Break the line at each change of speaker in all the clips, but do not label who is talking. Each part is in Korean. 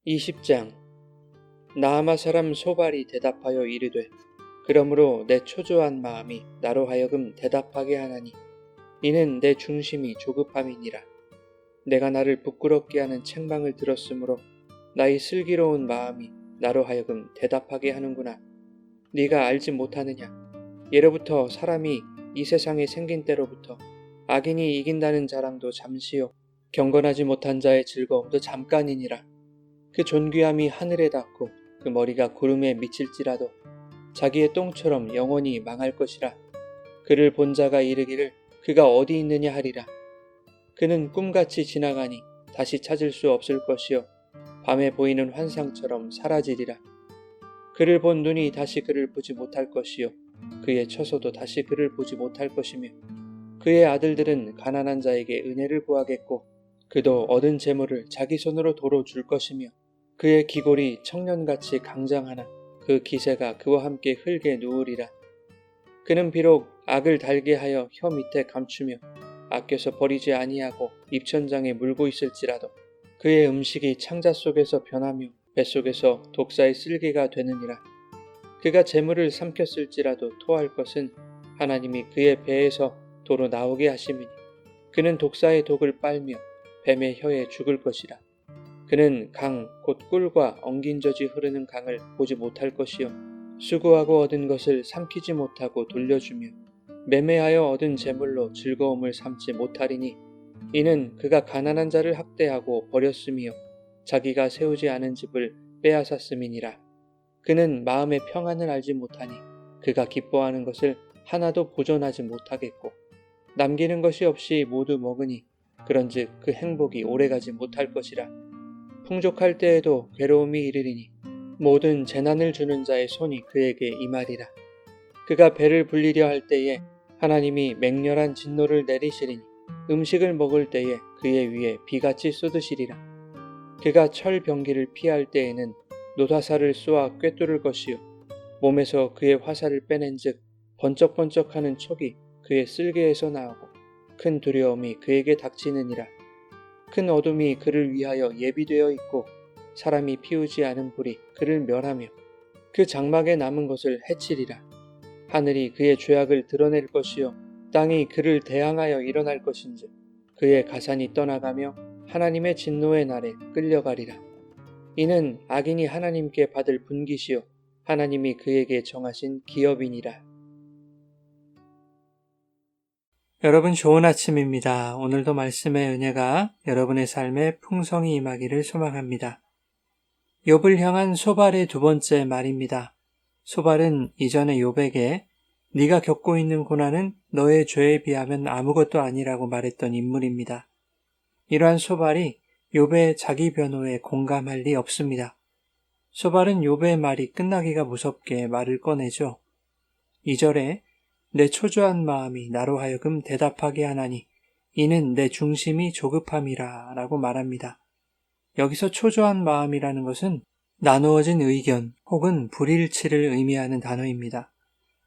20장. 나아마 사람 소발이 대답하여 이르되 그러므로 내 초조한 마음이 나로 하여금 대답하게 하나니 이는 내 중심이 조급함이니라. 내가 나를 부끄럽게 하는 책망을 들었으므로 나의 슬기로운 마음이 나로 하여금 대답하게 하는구나. 네가 알지 못하느냐? 예로부터 사람이 이 세상에 생긴 때로부터 악인이 이긴다는 자랑도 잠시요 경건하지 못한 자의 즐거움도 잠깐이니라. 그 존귀함이 하늘에 닿고 그 머리가 구름에 미칠지라도 자기의 똥처럼 영원히 망할 것이라. 그를 본 자가 이르기를 그가 어디 있느냐 하리라. 그는 꿈같이 지나가니 다시 찾을 수 없을 것이요 밤에 보이는 환상처럼 사라지리라. 그를 본 눈이 다시 그를 보지 못할 것이요 그의 처소도 다시 그를 보지 못할 것이며 그의 아들들은 가난한 자에게 은혜를 구하겠고 그도 얻은 재물을 자기 손으로 도로 줄 것이며 그의 기골이 청년같이 강장하나 그 기세가 그와 함께 흙에 누우리라. 그는 비록 악을 달게 하여 혀 밑에 감추며 아껴서 버리지 아니하고 입천장에 물고 있을지라도 그의 음식이 창자 속에서 변하며 뱃속에서 독사의 쓸개가 되느니라. 그가 재물을 삼켰을지라도 토할 것은 하나님이 그의 배에서 도로 나오게 하심이니 그는 독사의 독을 빨며 뱀의 혀에 죽을 것이라. 그는 강 곧 꿀과 엉긴 젖이 흐르는 강을 보지 못할 것이요 수고하고 얻은 것을 삼키지 못하고 돌려주며 매매하여 얻은 재물로 즐거움을 삼지 못하리니 이는 그가 가난한 자를 학대하고 버렸으며 자기가 세우지 않은 집을 빼앗았음이니라. 그는 마음의 평안을 알지 못하니 그가 기뻐하는 것을 하나도 보존하지 못하겠고 남기는 것이 없이 모두 먹으니 그런즉 그 행복이 오래가지 못할 것이라. 풍족할 때에도 괴로움이 이르리니 모든 재난을 주는 자의 손이 그에게 임하리라. 그가 배를 불리려 할 때에 하나님이 맹렬한 진노를 내리시리니 음식을 먹을 때에 그의 위에 비같이 쏟으시리라. 그가 철병기를 피할 때에는 노다사를 쏘아 꿰뚫을 것이요 몸에서 그의 화살을 빼낸즉 번쩍번쩍하는 촉이 그의 쓸개에서 나오고 큰 두려움이 그에게 닥치느니라. 큰 어둠이 그를 위하여 예비되어 있고 사람이 피우지 않은 불이 그를 멸하며 그 장막에 남은 것을 해치리라. 하늘이 그의 죄악을 드러낼 것이요 땅이 그를 대항하여 일어날 것인즉 그의 가산이 떠나가며 하나님의 진노의 날에 끌려가리라. 이는 악인이 하나님께 받을 분깃이요 하나님이 그에게 정하신 기업이니라.
여러분 좋은 아침입니다. 오늘도 말씀의 은혜가 여러분의 삶에 풍성히 임하기를 소망합니다. 욥을 향한 소발의 두 번째 말입니다. 소발은 이전에 욥에게 네가 겪고 있는 고난은 너의 죄에 비하면 아무것도 아니라고 말했던 인물입니다. 이러한 소발이 욥의 자기 변호에 공감할 리 없습니다. 소발은 욥의 말이 끝나기가 무섭게 말을 꺼내죠. 2절에 내 초조한 마음이 나로 하여금 대답하게 하나니 이는 내 중심이 조급함이라 라고 말합니다. 여기서 초조한 마음이라는 것은 나누어진 의견 혹은 불일치를 의미하는 단어입니다.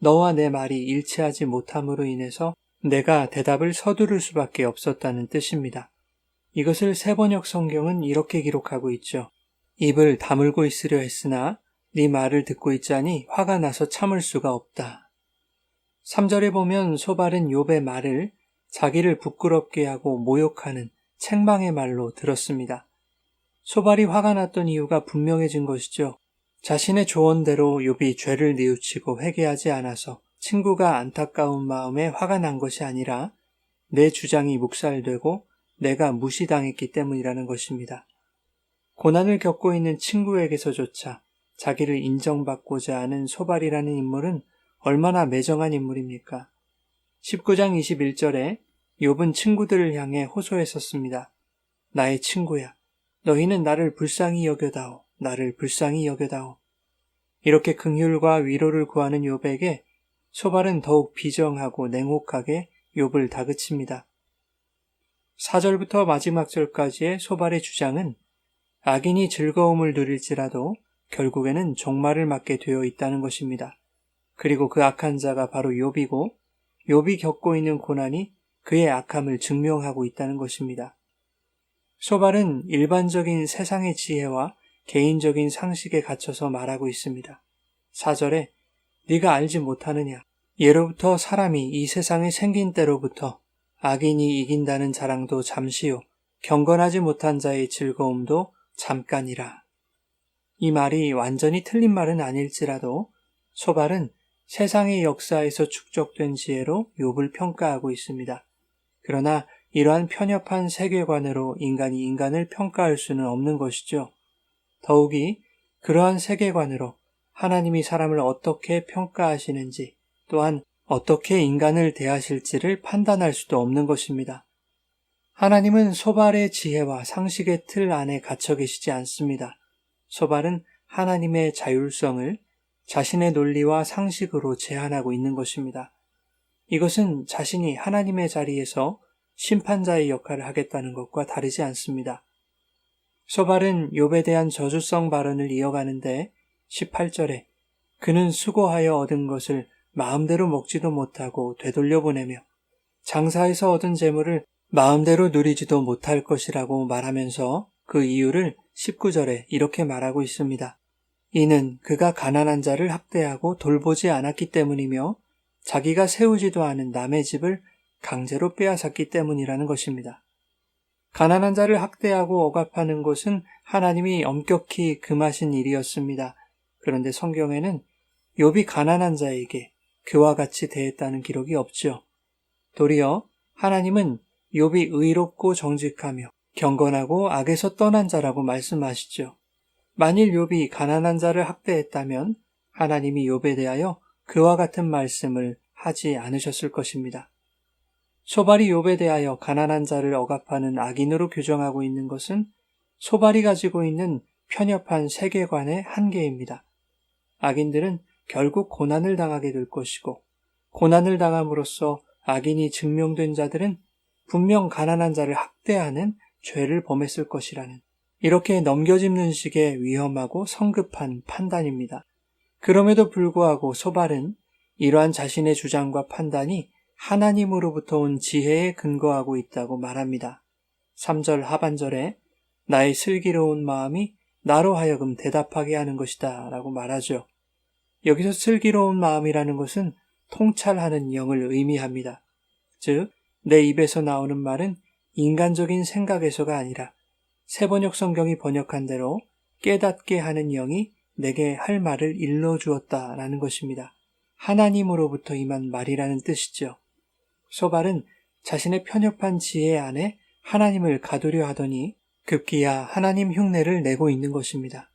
너와 내 말이 일치하지 못함으로 인해서 내가 대답을 서두를 수밖에 없었다는 뜻입니다. 이것을 세번역 성경은 이렇게 기록하고 있죠. 입을 다물고 있으려 했으나 네 말을 듣고 있자니 화가 나서 참을 수가 없다. 3절에 보면 소발은 욥의 말을 자기를 부끄럽게 하고 모욕하는 책망의 말로 들었습니다. 소발이 화가 났던 이유가 분명해진 것이죠. 자신의 조언대로 욥이 죄를 뉘우치고 회개하지 않아서 친구가 안타까운 마음에 화가 난 것이 아니라 내 주장이 묵살되고 내가 무시당했기 때문이라는 것입니다. 고난을 겪고 있는 친구에게서조차 자기를 인정받고자 하는 소발이라는 인물은 얼마나 매정한 인물입니까? 19장 21절에 욥은 친구들을 향해 호소했었습니다. 나의 친구야, 너희는 나를 불쌍히 여겨다오, 나를 불쌍히 여겨다오. 이렇게 긍휼과 위로를 구하는 욥에게 소발은 더욱 비정하고 냉혹하게 욥을 다그칩니다. 4절부터 마지막 절까지의 소발의 주장은 악인이 즐거움을 누릴지라도 결국에는 종말을 맞게 되어 있다는 것입니다. 그리고 그 악한 자가 바로 욥이고 욥이 겪고 있는 고난이 그의 악함을 증명하고 있다는 것입니다. 소발은 일반적인 세상의 지혜와 개인적인 상식에 갇혀서 말하고 있습니다. 4절에 네가 알지 못하느냐. 예로부터 사람이 이 세상에 생긴 때로부터 악인이 이긴다는 자랑도 잠시요. 경건하지 못한 자의 즐거움도 잠깐이라. 이 말이 완전히 틀린 말은 아닐지라도 소발은 세상의 역사에서 축적된 지혜로 욥을 평가하고 있습니다. 그러나 이러한 편협한 세계관으로 인간이 인간을 평가할 수는 없는 것이죠. 더욱이 그러한 세계관으로 하나님이 사람을 어떻게 평가하시는지 또한 어떻게 인간을 대하실지를 판단할 수도 없는 것입니다. 하나님은 소발의 지혜와 상식의 틀 안에 갇혀 계시지 않습니다. 소발은 하나님의 자율성을 자신의 논리와 상식으로 제한하고 있는 것입니다. 이것은 자신이 하나님의 자리에서 심판자의 역할을 하겠다는 것과 다르지 않습니다. 소발은 욥에 대한 저주성 발언을 이어가는데 18절에 그는 수고하여 얻은 것을 마음대로 먹지도 못하고 되돌려 보내며 장사에서 얻은 재물을 마음대로 누리지도 못할 것이라고 말하면서 그 이유를 19절에 이렇게 말하고 있습니다. 이는 그가 가난한 자를 학대하고 돌보지 않았기 때문이며 자기가 세우지도 않은 남의 집을 강제로 빼앗았기 때문이라는 것입니다. 가난한 자를 학대하고 억압하는 것은 하나님이 엄격히 금하신 일이었습니다. 그런데 성경에는 욥이 가난한 자에게 그와 같이 대했다는 기록이 없죠. 도리어 하나님은 욥이 의롭고 정직하며 경건하고 악에서 떠난 자라고 말씀하시죠. 만일 욥이 가난한 자를 학대했다면 하나님이 욥에 대하여 그와 같은 말씀을 하지 않으셨을 것입니다. 소발이 욥에 대하여 가난한 자를 억압하는 악인으로 규정하고 있는 것은 소발이 가지고 있는 편협한 세계관의 한계입니다. 악인들은 결국 고난을 당하게 될 것이고 고난을 당함으로써 악인이 증명된 자들은 분명 가난한 자를 학대하는 죄를 범했을 것이라는 이렇게 넘겨짚는 식의 위험하고 성급한 판단입니다. 그럼에도 불구하고 소발은 이러한 자신의 주장과 판단이 하나님으로부터 온 지혜에 근거하고 있다고 말합니다. 3절 하반절에 나의 슬기로운 마음이 나로 하여금 대답하게 하는 것이다 라고 말하죠. 여기서 슬기로운 마음이라는 것은 통찰하는 영을 의미합니다. 즉, 내 입에서 나오는 말은 인간적인 생각에서가 아니라 세번역 성경이 번역한 대로 깨닫게 하는 영이 내게 할 말을 일러주었다라는 것입니다. 하나님으로부터 임한 말이라는 뜻이죠. 소발은 자신의 편협한 지혜 안에 하나님을 가두려 하더니 급기야 하나님 흉내를 내고 있는 것입니다.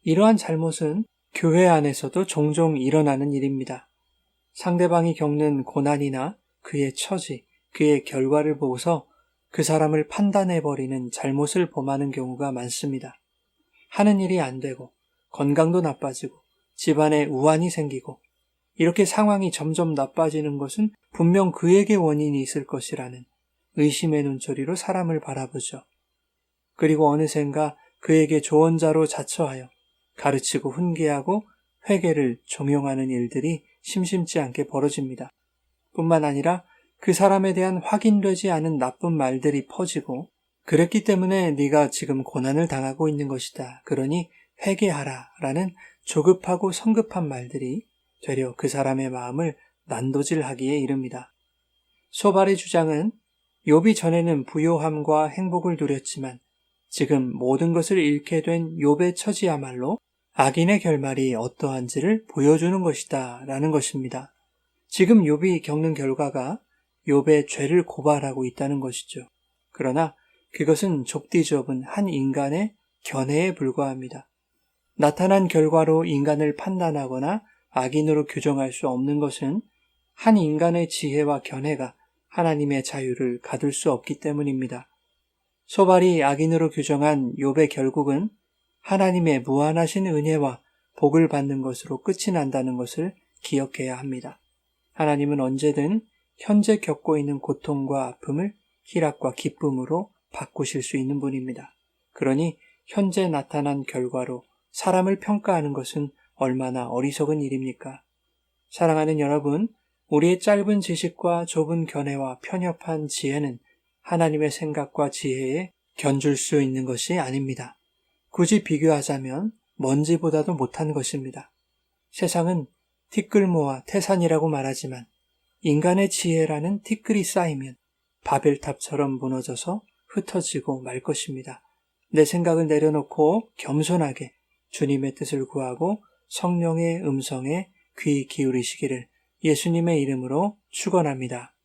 이러한 잘못은 교회 안에서도 종종 일어나는 일입니다. 상대방이 겪는 고난이나 그의 처지, 그의 결과를 보고서 그 사람을 판단해버리는 잘못을 범하는 경우가 많습니다. 하는 일이 안 되고 건강도 나빠지고 집안에 우환이 생기고 이렇게 상황이 점점 나빠지는 것은 분명 그에게 원인이 있을 것이라는 의심의 눈초리로 사람을 바라보죠. 그리고 어느샌가 그에게 조언자로 자처하여 가르치고 훈계하고 회개를 종용하는 일들이 심심치 않게 벌어집니다. 뿐만 아니라 그 사람에 대한 확인되지 않은 나쁜 말들이 퍼지고 그랬기 때문에 네가 지금 고난을 당하고 있는 것이다. 그러니 회개하라 라는 조급하고 성급한 말들이 되려 그 사람의 마음을 난도질하기에 이릅니다. 소발의 주장은 욥이 전에는 부요함과 행복을 누렸지만 지금 모든 것을 잃게 된 욥의 처지야말로 악인의 결말이 어떠한지를 보여주는 것이다 라는 것입니다. 지금 욥이 겪는 결과가 욥의 죄를 고발하고 있다는 것이죠. 그러나 그것은 좁디 좁은 한 인간의 견해에 불과합니다. 나타난 결과로 인간을 판단하거나 악인으로 규정할 수 없는 것은 한 인간의 지혜와 견해가 하나님의 자유를 가둘 수 없기 때문입니다. 소발이 악인으로 규정한 욥의 결국은 하나님의 무한하신 은혜와 복을 받는 것으로 끝이 난다는 것을 기억해야 합니다. 하나님은 언제든 현재 겪고 있는 고통과 아픔을 희락과 기쁨으로 바꾸실 수 있는 분입니다. 그러니 현재 나타난 결과로 사람을 평가하는 것은 얼마나 어리석은 일입니까? 사랑하는 여러분, 우리의 짧은 지식과 좁은 견해와 편협한 지혜는 하나님의 생각과 지혜에 견줄 수 있는 것이 아닙니다. 굳이 비교하자면 먼지보다도 못한 것입니다. 세상은 티끌모아 태산이라고 말하지만 인간의 지혜라는 티끌이 쌓이면 바벨탑처럼 무너져서 흩어지고 말 것입니다. 내 생각을 내려놓고 겸손하게 주님의 뜻을 구하고 성령의 음성에 귀 기울이시기를 예수님의 이름으로 축원합니다.